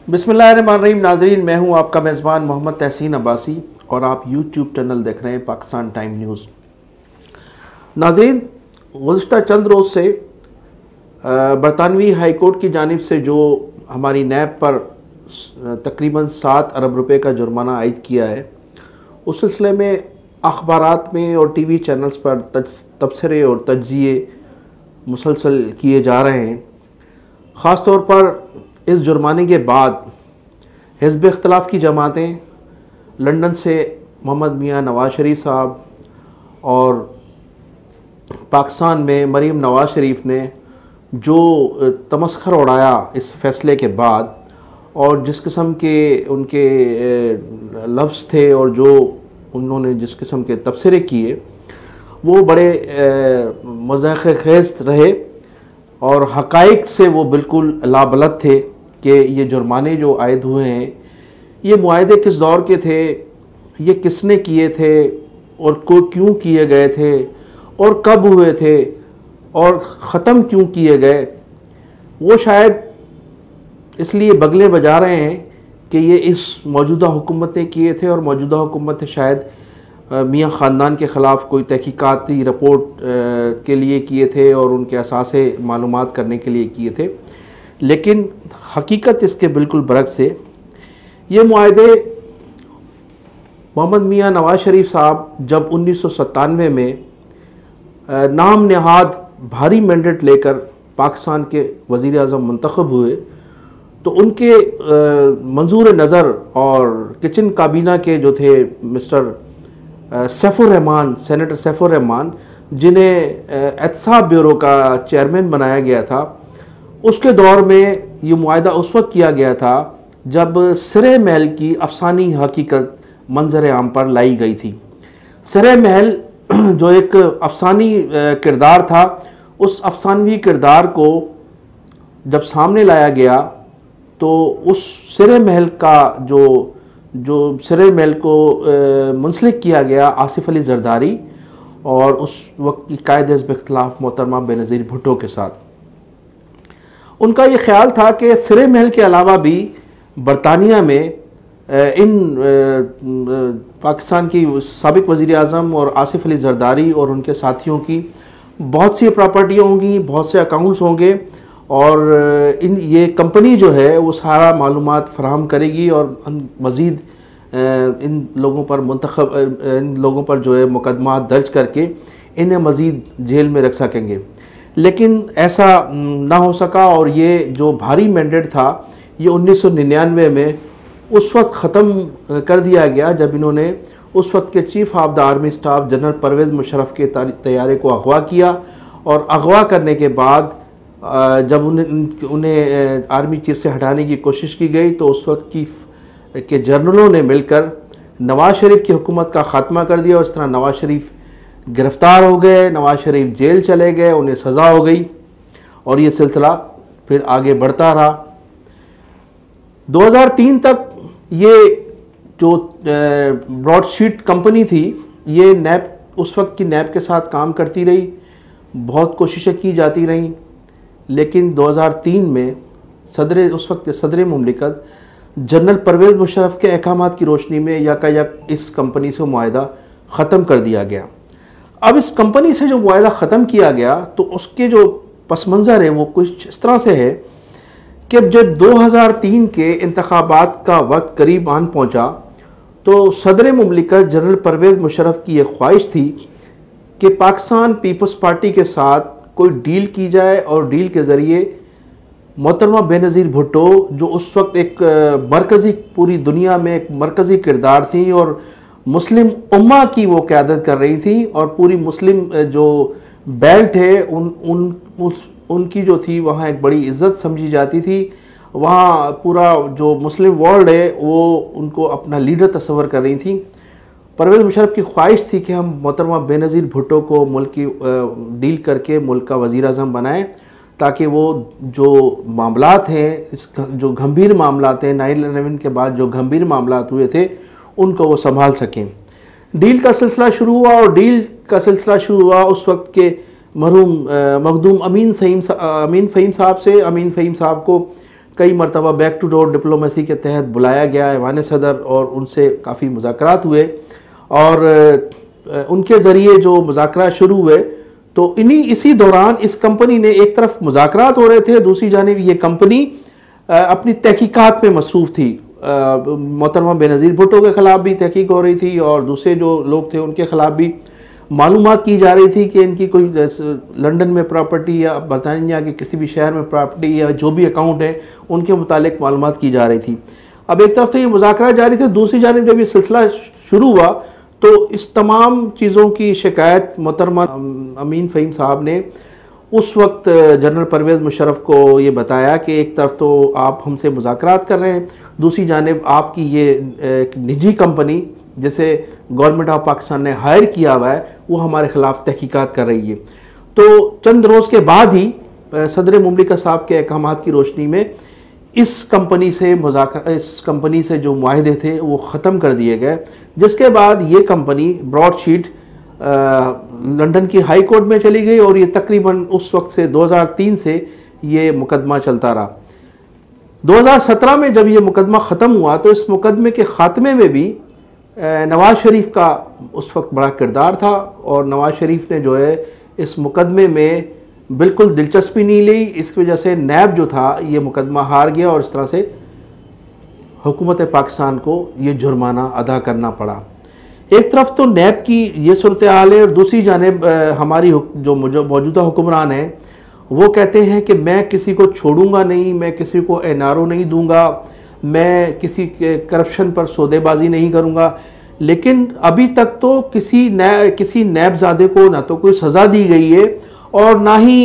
बिस्मिल्लाहिर्रहमानिर्रहीम। नाज़रीन, मैं हूं आपका मेज़बान मोहम्मद तहसीन अब्बासी और आप यूट्यूब चैनल देख रहे हैं पाकिस्तान टाइम न्यूज़। नाज़रीन, गुज़िश्ता चंद रोज़ से बरतानवी हाई कोर्ट की जानिब से जो हमारी नैब पर तकरीबन 7 अरब रुपए का जुर्माना आयद किया है, उस सिलसिले में अखबारात में और टीवी चैनल्स पर तबसरे और तज्ज़िये मुसलसल किए जा रहे हैं। ख़ास तौर पर इस जुर्माने के बाद हिज़्ब इख्तिलाफ़ की जमातें लंदन से मोहम्मद मियाँ नवाज़ शरीफ साहब और पाकिस्तान में मरीम नवाज़ शरीफ ने जो तमस्खर उड़ाया इस फ़ैसले के बाद, और जिस किस्म के उनके लफ्ज़ थे और जो उन्होंने जिस किस्म के तबसरे किए, वो बड़े मज़ाक़-ए-ख़ेज़ रहे और हक़ाइक़ से वो बिल्कुल लाबलद थे कि ये जुर्माने जो आयद हुए हैं, ये मुआहदे किस दौर के थे, ये किसने किए थे और को क्यों किए गए थे और कब हुए थे और ख़त्म क्यों किए गए। वो शायद इसलिए बगले बजा रहे हैं कि ये इस मौजूदा हुकूमत ने किए थे और मौजूदा हुकूमत शायद मियाँ ख़ानदान के ख़िलाफ़ कोई तहकीकाती रिपोर्ट के लिए किए थे और उनके असासे मालूमात करने के लिए किए थे। लेकिन हकीकत इसके बिल्कुल बरक्स है। ये मुआहदे मोहम्मद मियाँ नवाज़ शरीफ साहब जब 1997 में नाम नहाद भारी मैंडेट लेकर पाकिस्तान के वज़ीर आज़म मुंतखब हुए, तो उनके मंजूर नज़र और किचन काबीना के जो थे मिस्टर सैफुर रहमान, सेनेटर सैफुर रहमान, जिन्हें एहतसाब ब्यूरो का चेयरमैन बनाया गया था, उसके दौर में ये मुआहदा उस वक्त किया गया था जब सरे महल की अफसानी हकीकत मंजर आम पर लाई गई थी। सरे महल जो एक अफसानी किरदार था, उस अफसानवी किरदार को जब सामने लाया गया तो उस सरे महल का जो सरे महल को मुंसलिक किया गया आसिफ अली जरदारी और उस वक्त की कायद हिज़्ब इख्तिलाफ़ मोहतरमा बेनज़ीर भुट्टो के साथ। उनका ये ख्याल था कि सरे महल के अलावा भी बरतानिया में इन पाकिस्तान की साबिक़ वज़ीर आज़म और आसिफ अली जरदारी और उनके साथियों की बहुत सी प्रॉपर्टियाँ होंगी, बहुत से अकाउंट्स होंगे और ये कंपनी जो है वो सारा मालूमात फ़राहम करेगी और मज़ीद इन लोगों पर जो है मुकदमा दर्ज करके इन्हें मज़ीद जेल में रख सकेंगे। लेकिन ऐसा ना हो सका और ये जो भारी मैंडेट था ये 1999 में उस वक्त ख़त्म कर दिया गया जब इन्होंने उस वक्त के chief of the army staff general Pervez Musharraf के तैयारे को अगवा किया, और अगवा करने के बाद जब उन्हें आर्मी चीफ से हटाने की कोशिश की गई तो उस वक्त के जनरलों ने मिलकर नवाज़ शरीफ की हुकूमत का ख़ात्मा कर दिया और इस तरह नवाज़ शरीफ गिरफ़्तार हो गए, नवाज़ शरीफ जेल चले गए, उन्हें सज़ा हो गई और ये सिलसिला फिर आगे बढ़ता रहा। 2003 तक ये जो ब्रॉडशीट कंपनी थी, ये नैब उस वक्त की नैब के साथ काम करती रही, बहुत कोशिशें की जाती रहीं, लेकिन 2003 में उस वक्त के सदर मुमलिकत जनरल परवेज़ मुशर्रफ के अहकामात की रोशनी में यकायक इस कंपनी से मुआहदा ख़त्म कर दिया गया। अब इस कंपनी से जो मुआहदा ख़त्म किया गया तो उसके जो पस मंज़र है वो कुछ इस तरह से है कि जब 2003 के इंतखाबात का वक्त करीब आन पहुँचा तो सदर मुमलिकत जनरल परवेज़ मुशर्रफ की ये ख्वाहिश थी कि पाकिस्तान पीपल्स पार्टी के साथ कोई डील की जाए और डील के ज़रिए मोहतरमा बेनज़ीर भुट्टो, जो उस वक्त एक मरकज़ी पूरी दुनिया में एक मरकज़ी किरदार थी और मुस्लिम उम्मा की वो क़यादत कर रही थी और पूरी मुस्लिम जो बेल्ट है उनकी जो थी वहाँ एक बड़ी इज़्ज़त समझी जाती थी, वहाँ पूरा जो मुस्लिम वर्ल्ड है वो उनको अपना लीडर तस्वर कर रही थी। परवेज़ मुशर्रफ की ख्वाहिश थी कि हम मोहतरमा बेनज़ीर भुट्टो को मुल्क की डील करके मुल्क का वज़ीर आज़म बनाएं ताकि वो जो मामलात हैं, इस जो गंभीर मामलात हैं 9/11 के बाद जो गंभीर मामलात हुए थे उनको वो संभाल सकें। डील का सिलसिला शुरू हुआ और डील का सिलसिला शुरू हुआ उस वक्त के मरहूम मखदूम अमीन फ़हीम साहब से। अमीन फ़हीम साहब को कई मरतबा बैक टू डोर डिप्लोमेसी के तहत बुलाया गया ऐवान सदर और उनसे काफ़ी मुज़ाकरात हुए और उनके ज़रिए जो मुज़ाकरात शुरू हुए तो इसी दौरान इस कंपनी ने एक तरफ मुज़ाकरात हो रहे थे, दूसरी जानिब ये कंपनी अपनी तहकीकात में मसरूफ़ थी। मोहतरमा बेनज़ीर भुट्टो के ख़िलाफ़ भी तहकीक हो रही थी और दूसरे जो लोग थे उनके ख़िलाफ़ भी मालूमात की जा रही थी कि इनकी कोई लंदन में प्रॉपर्टी या बरतानिया के किसी भी शहर में प्रॉपर्टी या जो भी अकाउंट है उनके मुतालिक मालूमात की जा रही थी। अब एक तरफ तो ये मुज़ाकरा जारी थे, दूसरी जानिब जब ये सिलसिला शुरू हुआ तो इस तमाम चीज़ों की शिकायत मोहतरमा अमीन फ़हीम साहब ने उस वक्त जनरल परवेज़ मुशर्रफ को ये बताया कि एक तरफ तो आप हमसे मुज़ाकरात कर रहे हैं, दूसरी जानिब आपकी ये एक निजी कंपनी जैसे गवर्नमेंट ऑफ पाकिस्तान ने हायर किया हुआ है वो हमारे ख़िलाफ़ तहकीकात कर रही है। तो चंद रोज़ के बाद ही सदर मुमलिकत साहब के अहकामात की रोशनी में इस कंपनी से जो मुआहदे थे वो ख़त्म कर दिए गए, जिसके बाद ये कंपनी ब्रॉडशीट लंदन की हाई कोर्ट में चली गई और ये तकरीबन उस वक्त से 2003 से ये मुकदमा चलता रहा। 2017 में जब ये मुकदमा ख़त्म हुआ तो इस मुकदमे के ख़ात्मे में भी नवाज़ शरीफ का उस वक्त बड़ा किरदार था और नवाज़ शरीफ ने जो है इस मुकदमे में बिल्कुल दिलचस्पी नहीं ली। इस वजह से नैब जो था ये मुकदमा हार गया और इस तरह से हुकूमत पाकिस्तान को ये जुर्माना अदा करना पड़ा। एक तरफ तो नैब की ये सूरत हाल है और दूसरी जानिब हमारी जो मौजूदा हुक्मरान हैं वो कहते हैं कि मैं किसी को छोड़ूंगा नहीं, मैं किसी को एनआरओ नहीं दूंगा, मैं किसी के करप्शन पर सौदेबाजी नहीं करूंगा। लेकिन अभी तक तो किसी नैबज़ादे को ना तो कोई सज़ा दी गई है और ना ही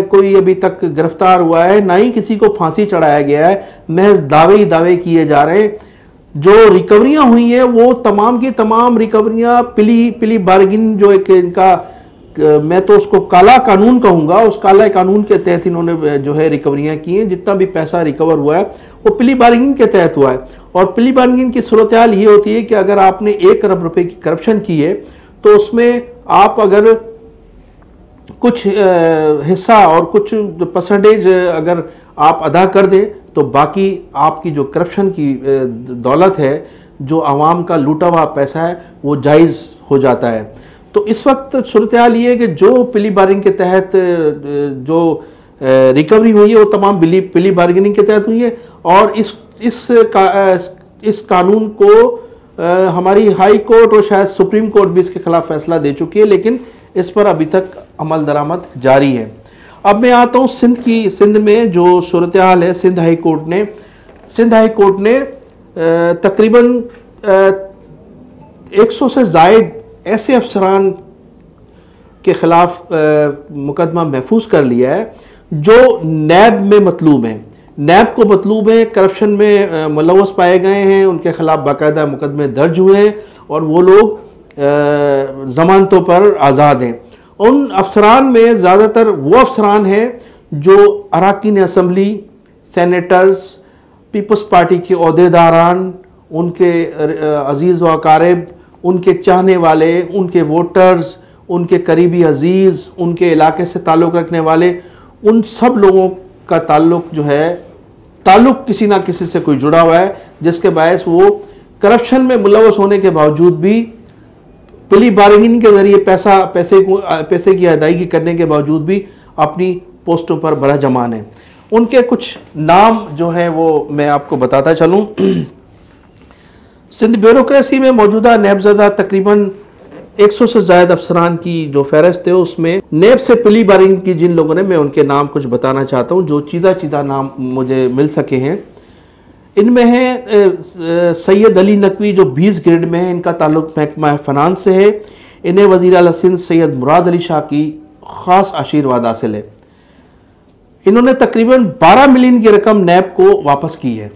कोई अभी तक गिरफ्तार हुआ है, ना ही किसी को फांसी चढ़ाया गया है। महज दावे ही दावे किए जा रहे हैं। जो रिकवरियां हुई हैं वो तमाम की तमाम रिकवरियां पिली बार्गिन जो एक इनका मैं तो उसको काला कानून कहूँगा, उस काला कानून के तहत इन्होंने जो है रिकवरियां की हैं। जितना भी पैसा रिकवर हुआ है वो पिली बार्गिन के तहत हुआ है और पिली बार्गिन की सूरत हाल ये होती है कि अगर आपने 1 अरब रुपए की करप्शन की है तो उसमें आप अगर कुछ हिस्सा और कुछ परसेंटेज अगर आप अदा कर दें तो बाकी आपकी जो करप्शन की दौलत है, जो आवाम का लूटा हुआ पैसा है, वो जायज़ हो जाता है। तो इस वक्त सूरत हाल ये है कि जो पिली बार्गिंग के तहत जो रिकवरी हुई है वो तमाम पिली बार्गेनिंग के तहत हुई है और इस कानून को हमारी हाई कोर्ट और शायद सुप्रीम कोर्ट भी इसके खिलाफ फैसला दे चुकी है, लेकिन इस पर अभी तक अमल दरामद जारी है। अब मैं आता हूँ सिंध में जो सूरत हाल है। सिंध हाई कोर्ट ने तकरीबन 100 से ज़ायद ऐसे अफसरान के ख़िलाफ़ मुकदमा महफूज कर लिया है जो नैब में मतलूब हैं। नैब को मतलूब है, करप्शन में मुलव्वस पाए गए हैं, उनके ख़िलाफ़ बाकायदा मुकदमे दर्ज हुए हैं और वो लोग ज़मानतों पर आज़ाद हैं। उन अफसरान में ज़्यादातर वो अफसरान हैं जो अरकान असम्बली, सेनेटर्स, पीपल्स पार्टी के अहदेदारान, उनके अजीज़ व अकारिब, उनके चाहने वाले, उनके वोटर्स, उनके करीबी अजीज़, उनके इलाके से ताल्लुक़ रखने वाले, उन सब लोगों का ताल्लुक़ किसी ना किसी से कोई जुड़ा हुआ है, जिसके बायस वो करप्शन में मुलव्वस होने के बावजूद भी, प्ली बार्गेनिंग के ज़रिए पैसे की अदायगी करने के बावजूद भी अपनी पोस्टों पर बरहजमान हैं। उनके कुछ नाम जो हैं वो मैं आपको बताता चलूँ। सिंध ब्यूरोक्रेसी में मौजूदा नैबज़दा तकरीबन 100 से ज़ायद अफसरान की जो फहरिस्त है उसमें नैब से प्ली बार्गेनिंग की जिन लोगों ने, मैं उनके नाम कुछ बताना चाहता हूँ जो चीदा नाम मुझे मिल सके हैं। इनमें है सैयद अली नकवी जो 20 ग्रेड में है, इनका ताल्लुक़ महकमा फ़नांस से है। इन्हें वज़ीर आला सिंध सैयद मुराद अली शाह की ख़ास आशीर्वाद हासिल है। इन्होंने तकरीबन 12 मिलियन की रकम नैब को वापस की है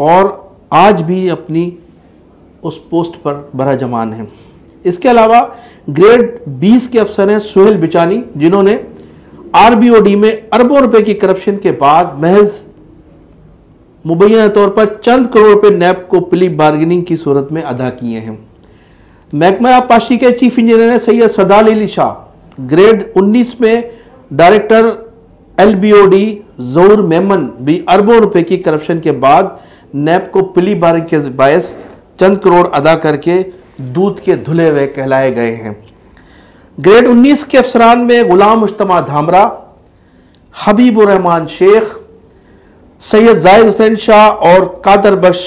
और आज भी अपनी उस पोस्ट पर बरहजमान हैं। इसके अलावा ग्रेड 20 के अफसर हैं सुहेल बिचानी, जिन्होंने RBOD में अरबों रुपए की करप्शन के बाद महज मुबैना तौर पर चंद करोड़ रुपए नैब को प्ली बार्गेनिंग की सूरत में अदा किए हैं। महकमा आबपाशी के चीफ इंजीनियर हैं सैयद सरदार अली शाह, ग्रेड 19 में डायरेक्टर LBOD ज़हूर मेमन भी अरबों रुपए की करप्शन के बाद नैब को पिली बारिंग के बायस चंद करोड़ अदा करके दूध के धुले हुए कहलाए गए हैं। ग्रेड 19 के अफसरान में गुलाम मुश्तबा धामरा, हबीबुर रहमान शेख, सैयद जाहिद हुसैन शाह और कादर बख्श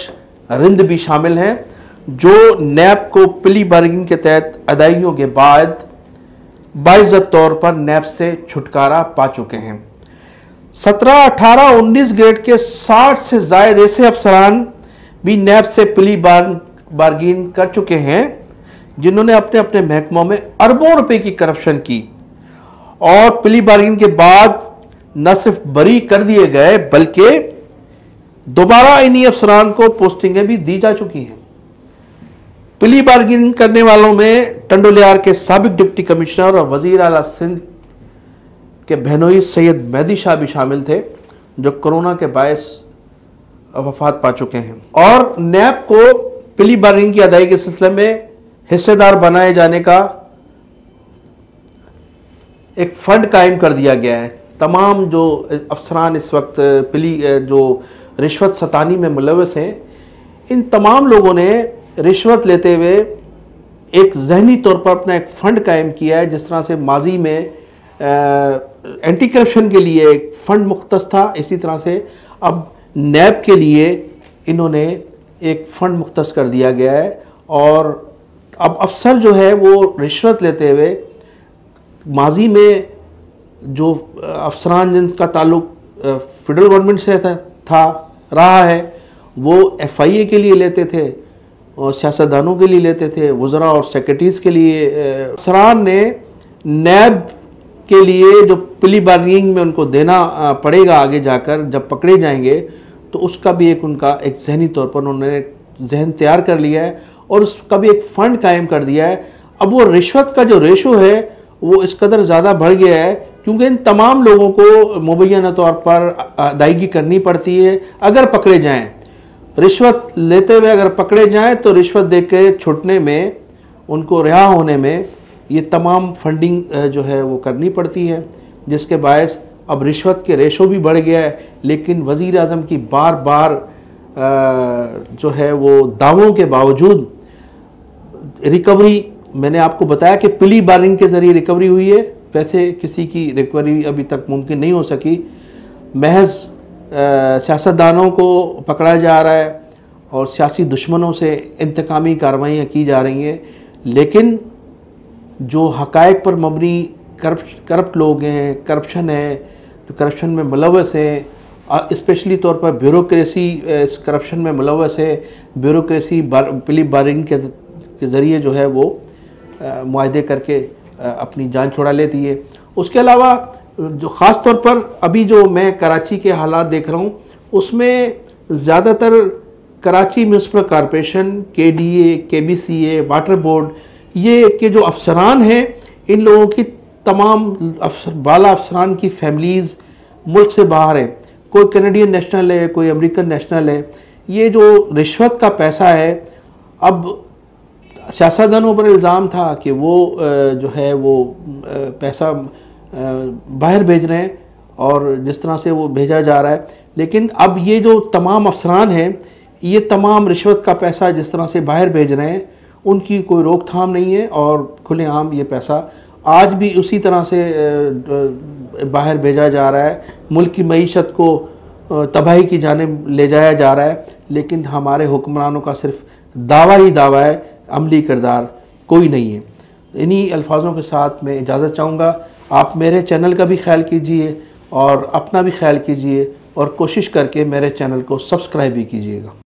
रिंद भी शामिल हैं, जो नैब को पिली बार्गिंग के तहत अदायगियों के बाद बाइज्जत तौर पर नैब से छुटकारा पा चुके हैं। 17, 18, 19 ग्रेड के 60 से जायद ऐसे अफसरान भी नैब से पिली बार्गिन कर चुके हैं जिन्होंने अपने अपने महकमों में अरबों रुपए की करप्शन की और पिली बार्गिन के बाद न सिर्फ बरी कर दिए गए बल्कि दोबारा इन्हीं अफसरान को पोस्टिंगें भी दी जा चुकी हैं। पिली बार्गिन करने वालों में टंडोलियार के साबिक डिप्टी कमिश्नर और वजीर आला सिंध के बहनोई सैयद मेहदी शाह भी शामिल थे, जो कोरोना के बायस वफात पा चुके हैं। और नैब को पिली बार्गिन की अदायगी के सिलसिले में हिस्सेदार बनाए जाने का एक फंड कायम कर दिया गया है। तमाम जो अफसरान इस वक्त जो रिश्वत सतानी में मुलव्वस हैं, इन तमाम लोगों ने रिश्वत लेते हुए एक जहनी तौर पर अपना एक फ़ंड कायम किया है। जिस तरह से माजी में एंटी करप्शन के लिए एक फ़ंड मुख्तस था, इसी तरह से अब नैब के लिए इन्होंने एक फ़ंड मुख्तस कर दिया गया है। और अब अफसर जो है वो रिश्वत लेते हुए माजी में जो अफसरान जिनका ताल्लुक फेडरल गवर्नमेंट से रहा है, वो FIA के लिए लेते थे और सियासतदानों के लिए लेते थे, वज़रा और सेक्रेटरीज़ के लिए। अफसरान ने नैब के लिए जो पिली बार्गिंग में उनको देना पड़ेगा आगे जाकर जब पकड़े जाएंगे, तो उसका भी एक उनका एक जहनी तौर पर उन्होंने जहन तैयार कर लिया है और उसका भी एक फ़ंड कायम कर दिया है। अब वो रिश्वत का जो रेशो है वो इस कदर ज़्यादा बढ़ गया है क्योंकि इन तमाम लोगों को मुबैना तौर पर अदायगी करनी पड़ती है। अगर पकड़े जाएं, रिश्वत लेते हुए अगर पकड़े जाएं, तो रिश्वत दे के छुटने में, उनको रिहा होने में ये तमाम फंडिंग जो है वो करनी पड़ती है, जिसके बायस अब रिश्वत के रेशो भी बढ़ गया है। लेकिन वज़ीर आज़म की बार बार जो है वो दावों के बावजूद रिकवरी, मैंने आपको बताया कि पिली बार्गिंग के ज़रिए रिकवरी हुई है, वैसे किसी की रिकवरी अभी तक मुमकिन नहीं हो सकी। महज सियासतदानों को पकड़ा जा रहा है और सियासी दुश्मनों से इंतकामी कार्रवाइयाँ की जा रही हैं, लेकिन जो हक़ाइक़ पर मबनी करप्ट लोग हैं, करप्शन है, जो करप्शन में मुलव्वस हैं, स्पेशली तौर पर ब्यूरोक्रेसी इस करप्शन में मुलव्वस है। ब्यूरोक्रेसी पिली बार्गिंग के ज़रिए जो है वो मुआहदे करके अपनी जान छुड़ा लेती है। उसके अलावा जो ख़ास तौर पर अभी जो मैं कराची के हालात देख रहा हूँ, उसमें ज़्यादातर Karachi municipal corporation, KDA, KBCA, water board, ये के जो अफसरान हैं, इन लोगों की तमाम बाला अफसरान की फैमिलीज़ मुल्क से बाहर हैं। कोई कैनेडियन नेशनल है, कोई अमेरिकन नेशनल है। ये जो रिश्वत का पैसा है, अब सियासतदानों पर इल्ज़ाम था कि वो जो है वो पैसा बाहर भेज रहे हैं और जिस तरह से वो भेजा जा रहा है, लेकिन अब ये जो तमाम अफसरान हैं, ये तमाम रिश्वत का पैसा जिस तरह से बाहर भेज रहे हैं, उनकी कोई रोकथाम नहीं है और खुलेआम ये पैसा आज भी उसी तरह से बाहर भेजा जा रहा है। मुल्क की मईशत को तबाही की जानिब ले जाया जा रहा है, लेकिन हमारे हुक्मरानों का सिर्फ दावा ही दावा है, अमली किरदार कोई नहीं है। इन्हीं अल्फाजों के साथ मैं इजाज़त चाहूँगा। आप मेरे चैनल का भी ख्याल कीजिए और अपना भी ख्याल कीजिए और कोशिश करके मेरे चैनल को सब्सक्राइब भी कीजिएगा।